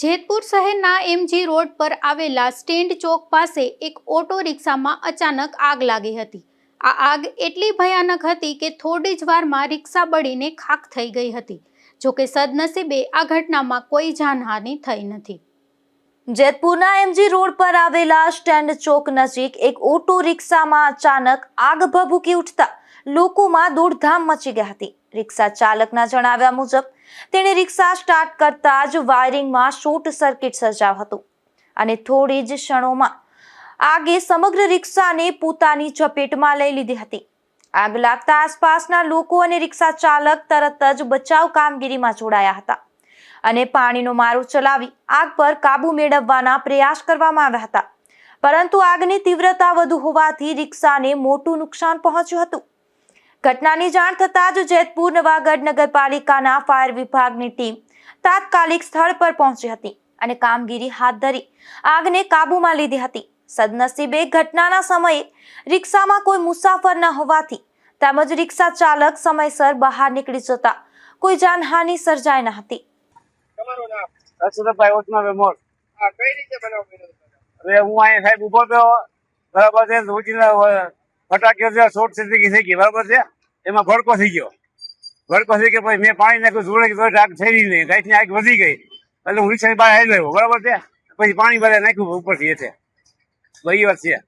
જેતપુર શહેરના MG road પર આવેલા સ્ટેન્ડ ચોક પાસે એક ઓટો રિક્ષામાં અચાનક આગ લાગી હતી। આ આગ એટલી ભયાનક હતી કે થોડી જ વારમાં રિક્ષા બળીને ખાખ થઈ ગઈ હતી। જોકે સદનસીબે આ ઘટનામાં કોઈ જાનહાનિ થઈ નથી। જેતપુરના એમજી રોડ પર આવેલા સ્ટેન્ડ ચોક નજીક એક ઓટો રિક્ષામાં અચાનક આગ ભભૂકી ઉઠતા લોકોમાં દોડધામ મચી ગઈ હતી। રિક્ષા ચાલકના જણાવ્યા મુજબ તેણે રિક્ષા સ્ટાર્ટ કરતા જ વાયરિંગમાં શોર્ટ સર્કિટ સર્જાયો હતો અને થોડી જ ક્ષણોમાં આગે સમગ્ર રિક્ષાને પોતાની ઝપેટમાં લઈ લીધી હતી। આગ લાગતા આસપાસના લોકો અને રિક્ષા ચાલક તરત જ બચાવ કામગીરીમાં જોડાયા હતા અને પાણીનો મારો ચલાવી આગ પર કાબુ મેળવવાના પ્રયાસ કરવામાં આવ્યા હતા, પરંતુ આગની તીવ્રતા વધુ હોવાથી રિક્ષાને મોટું નુકસાન પહોંચ્યું હતું। ઘટનાની જાણ થતાં જ જેતપુર નવાગઢ નગરપાલિકાના ફાયર વિભાગની ટીમ તાત્કાલિક સ્થળ પર પહોંચી હતી અને કામગીરી હાથ ધરી આગને કાબૂમાં લીધી હતી। સદનસીબે ઘટનાના સમયે રિક્ષામાં કોઈ મુસાફર ન હોવાથી તેમજ રિક્ષા ચાલક સમયસર બહાર નીકળી જતા કોઈ જાનહાનિ સર્જાઈ ન હતી। તમારું નામ? રસુલભાઈ ઓસમાભાઈ મોર। હા, કઈ રીતે બનાવ બન્યો હતો? હવે હું અહીંયા સાહેબ ઉભો થયો, બરાબર છે, ફટાકીઓ શોર્ટ સર્કિટ થઈ ગઈ, બરાબર છે, એમાં ભડકો થઈ ગયો। ભડકો થઈ ગયો પછી મેં પાણી નાખ્યું, જોડે તો આગ થઈ નહીં, ગાયની આગ વધી ગઈ એટલે હું રિક્ષાની બહાર આવી ગયો, બરાબર છે, પછી પાણી બધા નાખ્યું ઉપરથી, એ છે બધી વાત છે।